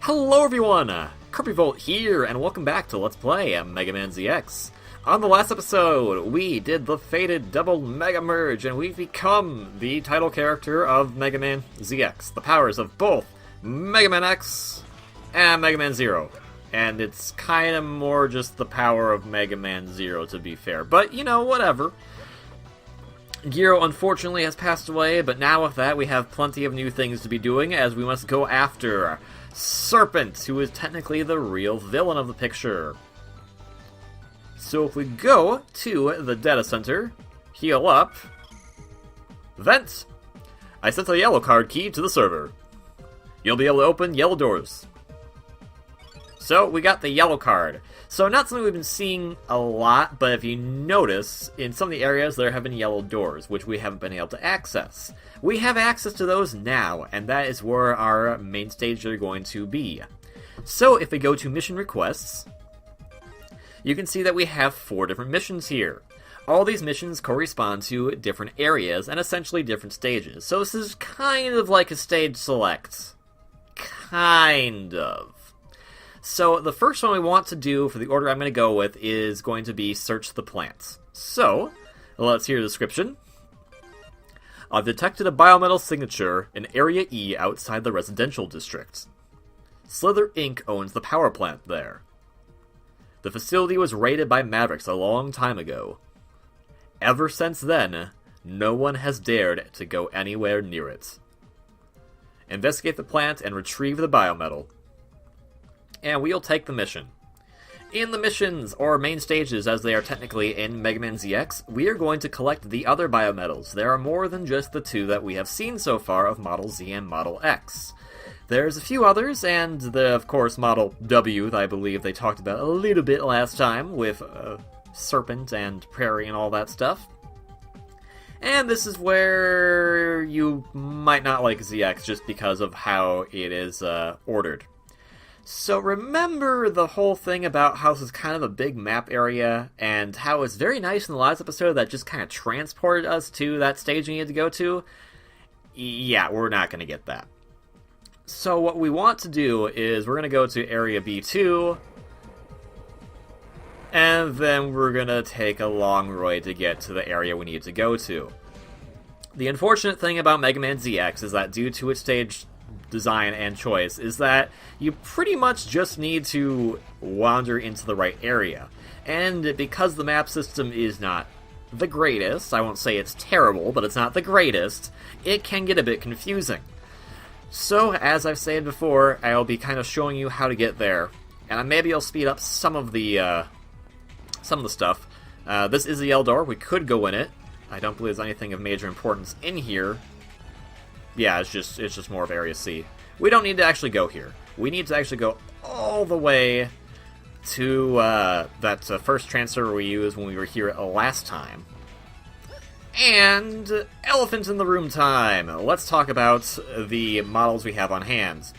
Hello everyone! KirbyVolt here, and welcome back to Let's Play Mega Man ZX. On the last episode, we did the fated double Mega Merge, and we've become the title character of Mega Man ZX. The powers of both Mega Man X and Mega Man Zero. And it's kind of more just the power of Mega Man Zero, to be fair. But, you know, whatever. Giro unfortunately has passed away, but now with that we have plenty of new things to be doing, as we must go after Serpent, who is technically the real villain of the picture. So if we go to the data center, heal up, vent, I sent a yellow card key to the server. You'll be able to open yellow doors. So we got the yellow card. So not something we've been seeing a lot, but if you notice, in some of the areas there have been yellow doors, which we haven't been able to access. We have access to those now, and that is where our main stage are going to be. So if we go to mission requests, you can see that we have 4 different missions here. All these missions correspond to different areas and essentially different stages. So this is kind of like a stage select. Kind of. So the first one we want to do, for the order I'm going to go with, is going to be Search the Plants. So, let's hear the description. I've detected a Biometal signature in Area E outside the residential district. Slither Inc. owns the power plant there. The facility was raided by Mavericks a long time ago. Ever since then, no one has dared to go anywhere near it. Investigate the plant and retrieve the Biometal. And we'll take the mission. In the missions, or main stages as they are technically in Mega Man ZX, we are going to collect the other Biometals. There are more than just the 2 that we have seen so far of Model Z and Model X. There's a few others, and of course, Model W that I believe they talked about a little bit last time, with Serpent and Prairie and all that stuff. And this is where you might not like ZX just because of how it is ordered. So remember the whole thing about how this is kind of a big map area, and how it's very nice in the last episode that just kind of transported us to that stage we needed to go to? Yeah, we're not going to get that. So what we want to do is we're going to go to Area B2, and then we're going to take a long ride to get to the area we need to go to. The unfortunate thing about Mega Man ZX is that due to its stage design and choice is that you pretty much just need to wander into the right area. And because the map system is not the greatest, I won't say it's terrible, but it's not the greatest, it can get a bit confusing. So, as I've said before, I'll be kind of showing you how to get there, and maybe I'll speed up some of the stuff. This is a yellow door. We could go in it. I don't believe there's anything of major importance in here. Yeah, it's just more of Area C. We don't need to actually go here. We need to actually go all the way to that first transfer we used when we were here last time. And elephant in the room time. Let's talk about the models we have on hand.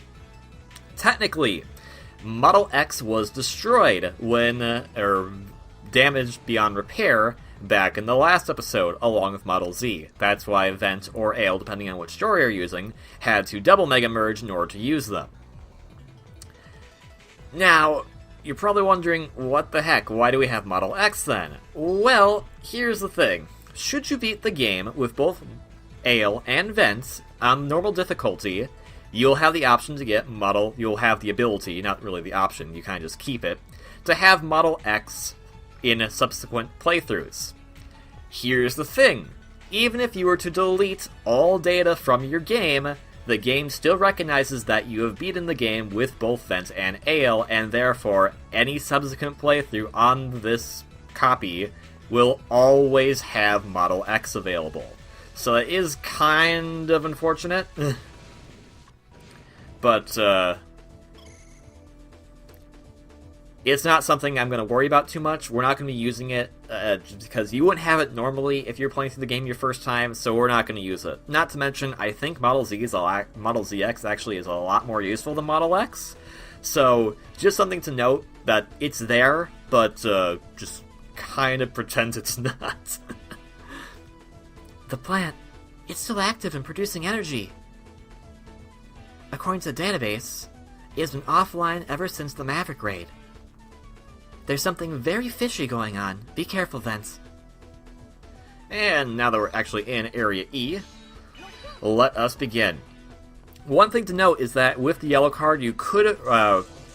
Technically, Model X was destroyed or damaged beyond repair back in the last episode, along with Model Z. That's why Vent or Ale, depending on which story you're using, had to double Mega Merge in order to use them. Now, you're probably wondering, what the heck, why do we have Model X then? Well, here's the thing. Should you beat the game with both Ale and Vent on normal difficulty, you'll have the option to get you'll have the ability, not really the option, you kind of just keep it, to have Model X in subsequent playthroughs. Here's the thing. Even if you were to delete all data from your game, the game still recognizes that you have beaten the game with both Vent and Ale, and therefore any subsequent playthrough on this copy will always have Model X available. So it is kind of unfortunate. But, it's not something I'm going to worry about too much. We're not going to be using it because you wouldn't have it normally if you're playing through the game your first time, so we're not going to use it. Not to mention, I think Model ZX actually is a lot more useful than Model X. So, just something to note that it's there, but just kind of pretend it's not. The plant, it's still active and producing energy. According to the database, He has been offline ever since the Maverick raid. There's something very fishy going on. Be careful, Vince. And now that we're actually in Area E, let us begin. One thing to note is that with the yellow card, you could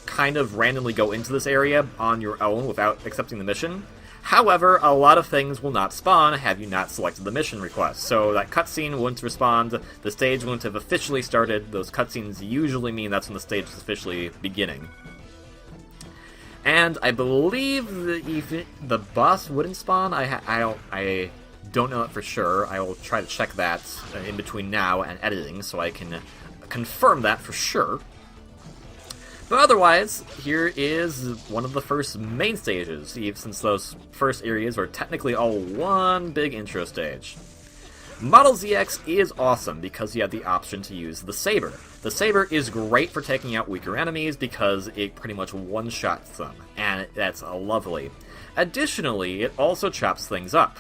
kind of randomly go into this area on your own without accepting the mission. However, a lot of things will not spawn have you not selected the mission request. So that cutscene wouldn't respond, the stage wouldn't have officially started. Those cutscenes usually mean that's when the stage is officially beginning. And I believe the boss wouldn't spawn. I don't know that for sure. I will try to check that in between now and editing so I can confirm that for sure. But otherwise, here is one of the first main stages, since those first areas are technically all one big intro stage. Model ZX is awesome because you have the option to use the Saber. The Saber is great for taking out weaker enemies because it pretty much one-shots them, and that's lovely. Additionally, it also chops things up.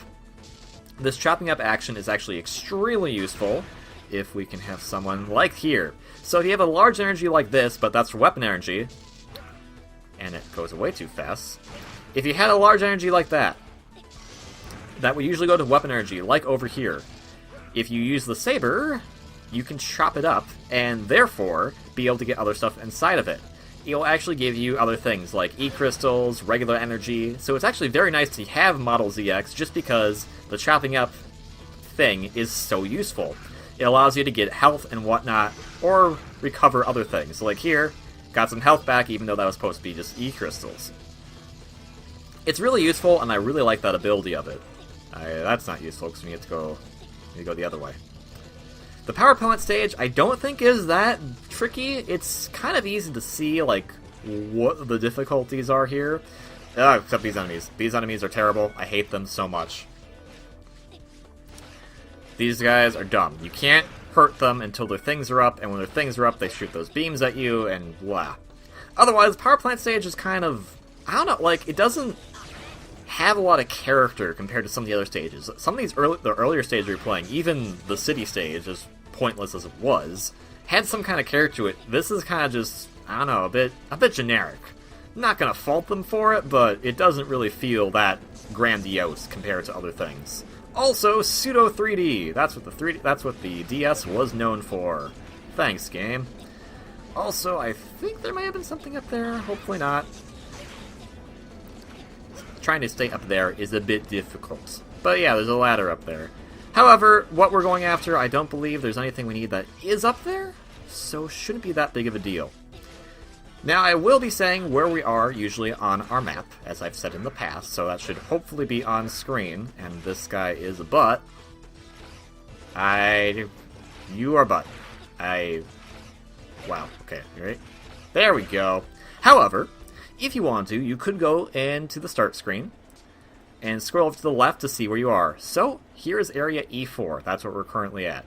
This chopping up action is actually extremely useful if we can have someone like here. So if you have a large energy like this, but that's for weapon energy, and it goes away too fast. If you had a large energy like that, that would usually go to weapon energy, like over here. If you use the Saber, you can chop it up, and therefore be able to get other stuff inside of it. It'll actually give you other things, like E-crystals, regular energy, so it's actually very nice to have Model ZX, just because the chopping up thing is so useful. It allows you to get health and whatnot, or recover other things. Like here, got some health back even though that was supposed to be just E-crystals. It's really useful, and I really like that ability of it. That's not useful, because we need to go the other way. The power plant stage, I don't think is that tricky. It's kind of easy to see, like, what the difficulties are here. Except these enemies. These enemies are terrible. I hate them so much. These guys are dumb. You can't hurt them until their things are up, and when their things are up, they shoot those beams at you, and blah. Otherwise, power plant stage is kind of, I don't know, like, it doesn't have a lot of character compared to some of the other stages. Some of these the earlier stages we were playing, even the city stage, as pointless as it was, had some kind of character to it. This is kind of just, I don't know, a bit generic. I'm not gonna fault them for it, but it doesn't really feel that grandiose compared to other things. Also, pseudo 3D. That's what the DS was known for. Thanks, game. Also, I think there may have been something up there. Hopefully not. Trying to stay up there is a bit difficult. But yeah, there's a ladder up there. However, what we're going after, I don't believe there's anything we need that is up there, so shouldn't be that big of a deal. Now, I will be saying where we are usually on our map, as I've said in the past, so that should hopefully be on screen, and this guy is a butt. You are butt. Wow, okay, right? There we go. However, if you want to, you could go into the start screen and scroll over to the left to see where you are. So, here is area E4. That's where we're currently at.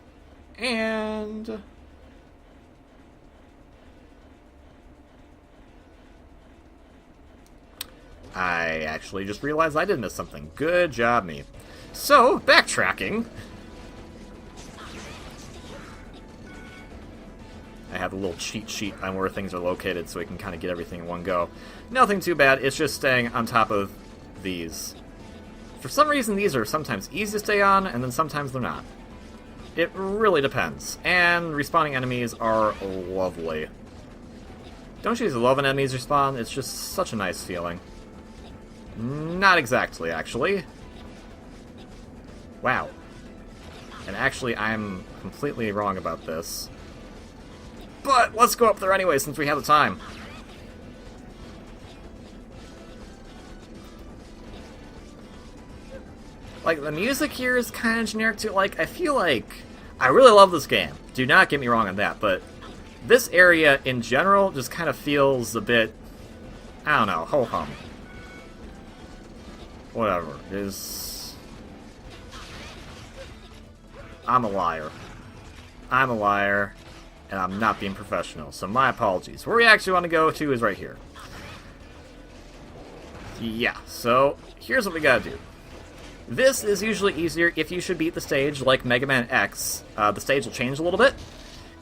And I actually just realized I did miss something. Good job, me. So, backtracking. I have a little cheat sheet on where things are located so we can kind of get everything in one go. Nothing too bad, it's just staying on top of these. For some reason, these are sometimes easy to stay on, and then sometimes they're not. It really depends. And respawning enemies are lovely. Don't you just love when enemies respawn? It's just such a nice feeling. Not exactly, actually. Wow. And actually, I'm completely wrong about this. But let's go up there anyway, since we have the time. Like, the music here is kind of generic too. Like, I feel like I really love this game. Do not get me wrong on that, but this area in general just kind of feels a bit, I don't know, ho-hum. Whatever. I'm a liar. I'm a liar, and I'm not being professional, so my apologies. Where we actually want to go to is right here. Yeah, so here's what we gotta do. This is usually easier if you should beat the stage like Mega Man X. The stage will change a little bit.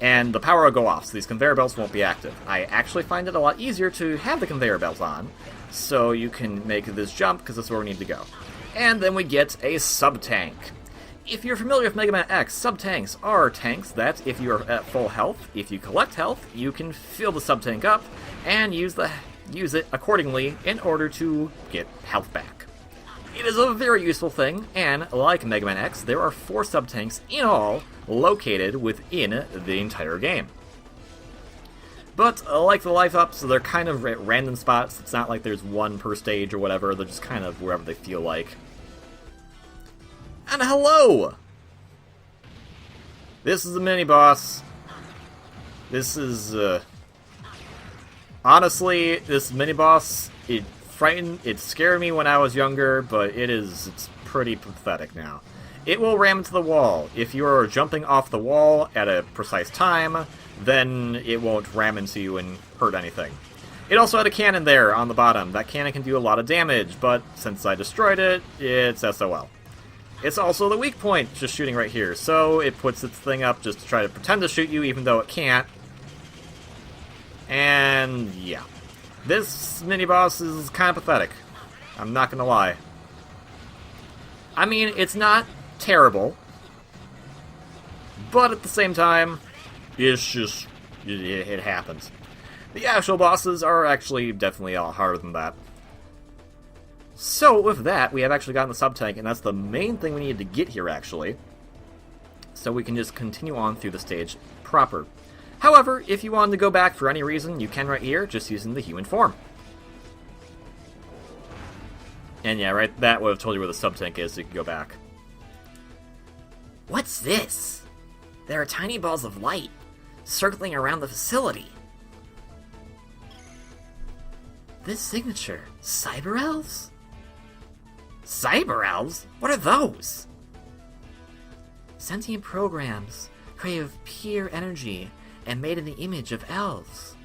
and the power will go off, so these conveyor belts won't be active. I actually find it a lot easier to have the conveyor belts on, so you can make this jump, because that's where we need to go. And then we get a sub-tank. If you're familiar with Mega Man X, sub-tanks are tanks that, if you are at full health, if you collect health, you can fill the sub-tank up and use it accordingly in order to get health back. It is a very useful thing, and like Mega Man X, there are 4 sub-tanks in all located within the entire game. But like the life-ups, they're kind of at random spots. It's not like there's one per stage or whatever, they're just kind of wherever they feel like. And hello! This is a mini-boss. This is, honestly, this mini-boss, it scared me when I was younger, but it's pretty pathetic now. It will ram into the wall. If you're jumping off the wall at a precise time, then it won't ram into you and hurt anything. It also had a cannon there on the bottom. That cannon can do a lot of damage, but since I destroyed it, it's SOL. It's also the weak point, just shooting right here, so it puts its thing up just to try to pretend to shoot you even though it can't. And yeah. This mini-boss is kind of pathetic. I'm not gonna lie. I mean, it's not terrible, but at the same time, it's just, it happens. The actual bosses are actually definitely a lot harder than that. So with that, we have actually gotten the sub-tank, and that's the main thing we needed to get here, actually. So we can just continue on through the stage proper. However, if you wanted to go back for any reason, you can right here, just using the human form. And yeah, right, that would have told you where the sub-tank is, so you can go back. What's this? There are tiny balls of light circling around the facility. This signature, Cyber Elves? Cyber Elves? What are those? Sentient programs crave pure energy and made in the image of elves.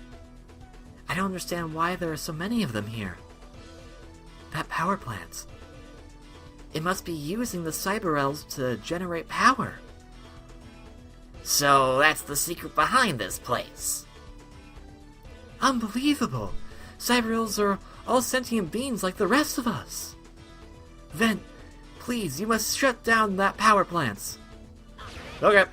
I don't understand why there are so many of them here. That power plant. It must be using the Cyber Elves to generate power. So that's the secret behind this place. Unbelievable! Cyber Elves are all sentient beings like the rest of us. Vent, please, you must shut down that power plants. Okay.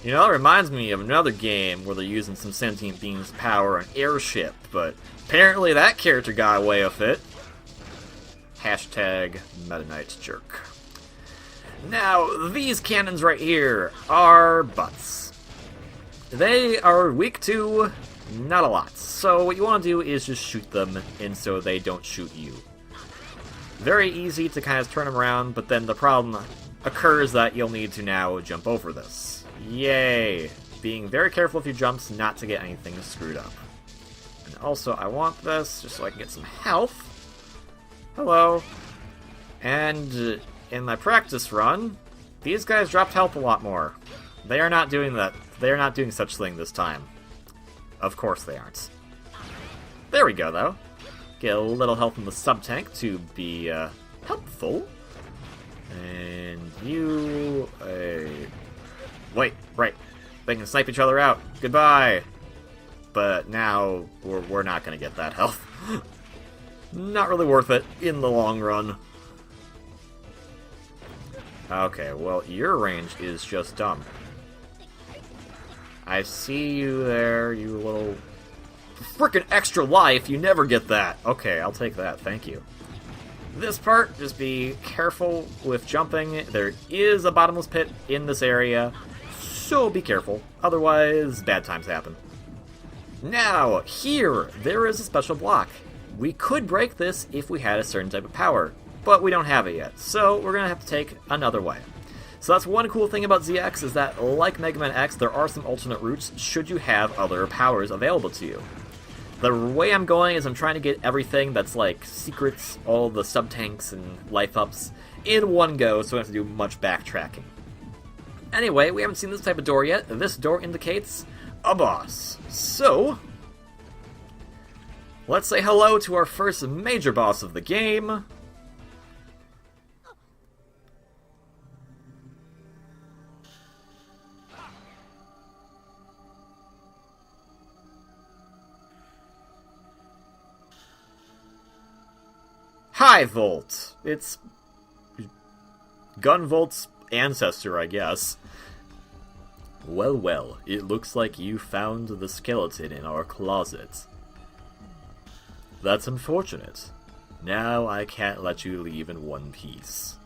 You know, it reminds me of another game where they're using some sentient beings to power an airship, but apparently that character got away with it. Hashtag Meta Knight jerk. Now, these cannons right here are butts. They are weak to not a lot, so what you want to do is just shoot them, and so they don't shoot you. Very easy to kind of turn them around, but then the problem occurs that you'll need to now jump over this. Yay! Being very careful with your jumps not to get anything screwed up. And also, I want this just so I can get some health. Hello. And in my practice run, these guys dropped health a lot more. They are not doing that. They are not doing such thing this time. Of course they aren't. There we go, though. Get a little help from the sub-tank to be helpful. And you... Wait, right. They can snipe each other out. Goodbye. But now we're not going to get that health. Not really worth it in the long run. Okay, well, your range is just dumb. I see you there, you little... Frickin' extra life, you never get that. Okay, I'll take that, thank you. This part, just be careful with jumping. There is a bottomless pit in this area, so be careful. Otherwise, bad times happen. Now, here, there is a special block. We could break this if we had a certain type of power, but we don't have it yet, so we're going to have to take another way. So that's one cool thing about ZX, is that, like Mega Man X, there are some alternate routes should you have other powers available to you. The way I'm going is I'm trying to get everything that's like secrets, all the sub-tanks and life-ups, in one go, so I don't have to do much backtracking. Anyway, we haven't seen this type of door yet. This door indicates a boss. So, let's say hello to our first major boss of the game. KirbyVolt. It's Gunvolt's ancestor, I guess. Well, well, it looks like you found the skeleton in our closet. That's unfortunate. Now I can't let you leave in one piece.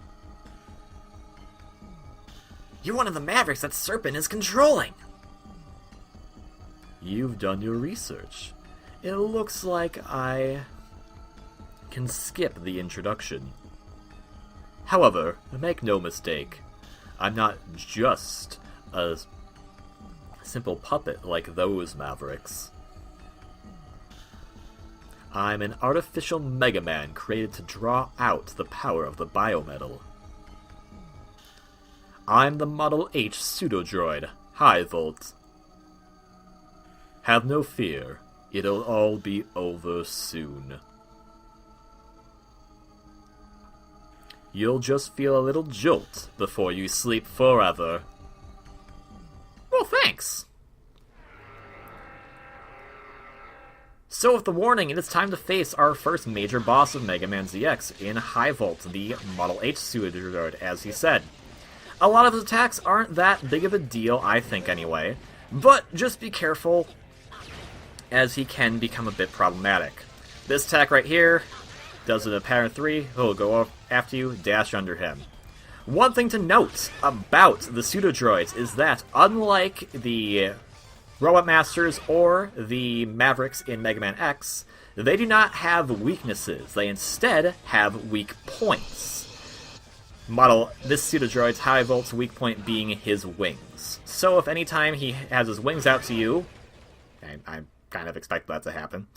You're one of the Mavericks that Serpent is controlling! You've done your research. It looks like I can skip the introduction. However, make no mistake, I'm not just a simple puppet like those Mavericks. I'm an artificial Mega Man created to draw out the power of the Biometal. I'm the Model H pseudo-droid, KirbyVolt. Have no fear, it'll all be over soon. You'll just feel a little jolt before you sleep forever. Well, thanks! So with the warning, it is time to face our first major boss of Mega Man ZX in KirbyVolt, the Model H pseudo-droid, as he said. A lot of his attacks aren't that big of a deal, I think anyway, but just be careful, as he can become a bit problematic. This attack right here does it in pattern 3, he'll go after you, dash under him. One thing to note about the pseudo-droids is that, unlike the Robot Masters or the Mavericks in Mega Man X, they do not have weaknesses, they instead have weak points. This pseudo-droid's KirbyVolt's weak point being his wings. So if anytime he has his wings out to you, and I kind of expect that to happen,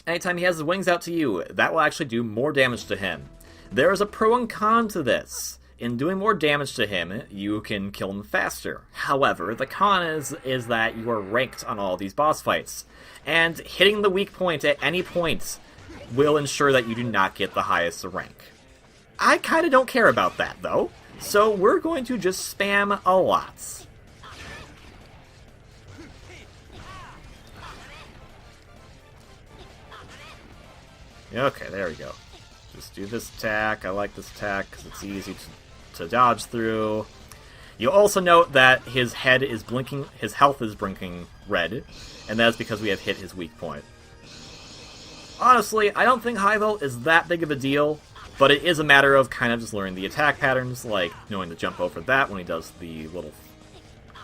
anytime he has his wings out to you, that will actually do more damage to him. There is a pro and con to this. In doing more damage to him, you can kill him faster. However, the con is that you are ranked on all these boss fights, and hitting the weak point at any point will ensure that you do not get the highest rank. I kind of don't care about that, though, so we're going to just spam a lot. Okay, there we go. Just do this attack. I like this attack because it's easy to dodge through. You'll also note that his head is blinking, his health is blinking red, and that's because we have hit his weak point. Honestly, I don't think KirbyVolt is that big of a deal, but it is a matter of kind of just learning the attack patterns, like knowing to jump over that when he does the little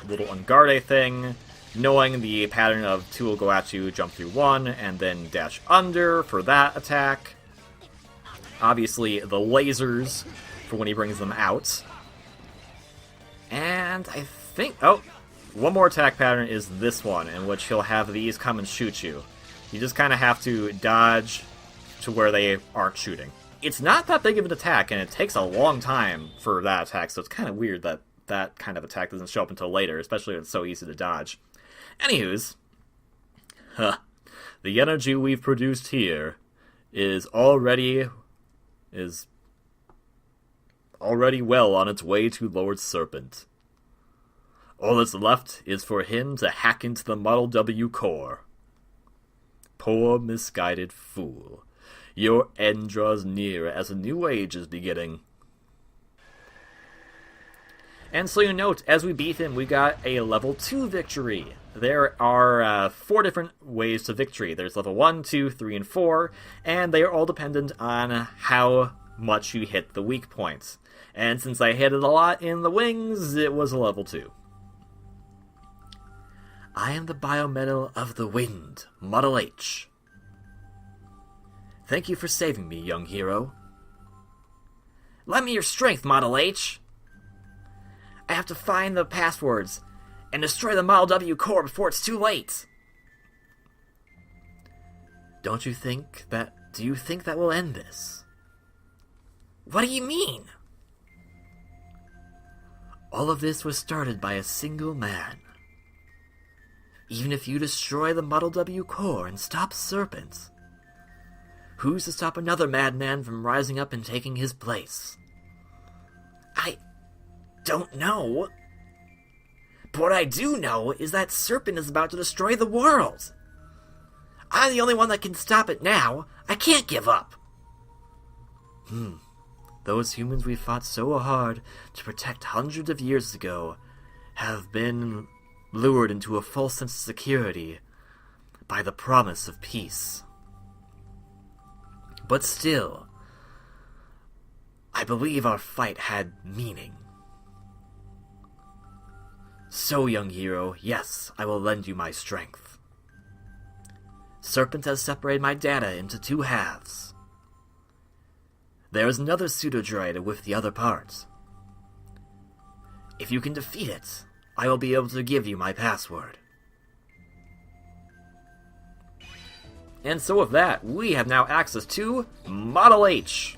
unguarde thing, knowing the pattern of 2 will go at you, jump through 1, and then dash under for that attack. Obviously, the lasers for when he brings them out. And I think... oh, one more attack pattern is this one, in which he'll have these come and shoot you. You just kind of have to dodge to where they aren't shooting. It's not that big of an attack, and it takes a long time for that attack, so it's kind of weird that that kind of attack doesn't show up until later, especially if it's so easy to dodge. Anywho's, the energy we've produced here is already well on its way to Lord Serpent. All that's left is for him to hack into the Model W core. Poor misguided fool. Your end draws near as a new age is beginning. And so you note, as we beat him, we got a level 2 victory. There are 4 different ways to victory. There's level 1, 2, 3, and 4, and they are all dependent on how much you hit the weak points. And since I hit it a lot in the wings, it was a level 2. I am the Biometal of the Wind, Model H. Thank you for saving me, young hero. Lend me your strength, Model H. I have to find the passwords and destroy the Model W core before it's too late. Do you think that will end this? What do you mean? All of this was started by a single man. Even if you destroy the Model W core and stop Serpent, who's to stop another madman from rising up and taking his place? I don't know. But what I do know is that Serpent is about to destroy the world. I'm the only one that can stop it now. I can't give up. Those humans we fought so hard to protect hundreds of years ago have been lured into a false sense of security by the promise of peace. But still, I believe our fight had meaning. So, young hero, yes, I will lend you my strength. Serpent has separated my data into two halves. There is another pseudo-droid with the other parts. If you can defeat it, I will be able to give you my password. And so with that, we have now access to Model H.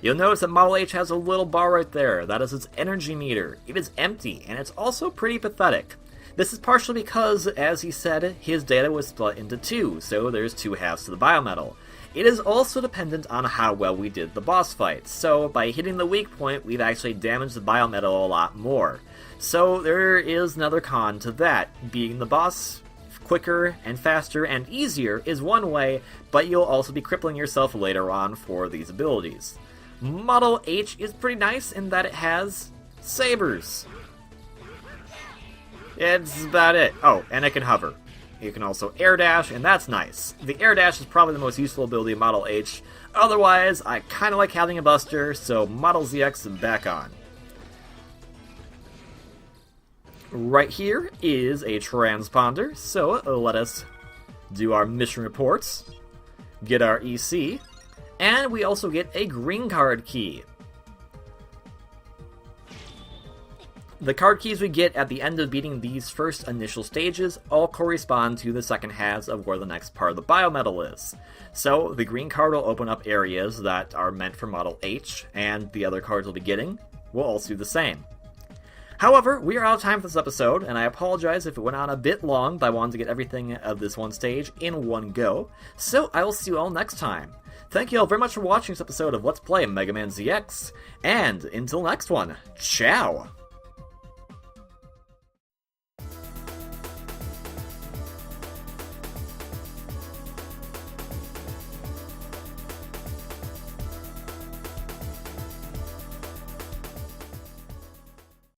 You'll notice that Model H has a little bar right there. That is its energy meter. It is empty, and it's also pretty pathetic. This is partially because, as he said, his data was split into two, so there's two halves to the Biometal. It is also dependent on how well we did the boss fight, so by hitting the weak point, we've actually damaged the Biometal a lot more. So there is another con to that. Beating the boss quicker and faster and easier is one way, but you'll also be crippling yourself later on for these abilities. Model H is pretty nice in that it has sabers. It's about it. Oh, and it can hover. You can also air dash, and that's nice. The air dash is probably the most useful ability of Model H. Otherwise, I kind of like having a buster, so Model ZX back on. Right here is a transponder, so let us do our mission reports, get our EC, and we also get a green card key. The card keys we get at the end of beating these first initial stages all correspond to the second halves of where the next part of the Biometal is. So the green card will open up areas that are meant for Model H, and the other cards we'll be getting will also do the same. However, we are out of time for this episode, and I apologize if it went on a bit long, but I wanted to get everything of this one stage in one go. So I will see you all next time. Thank you all very much for watching this episode of Let's Play Mega Man ZX, and until next one, ciao!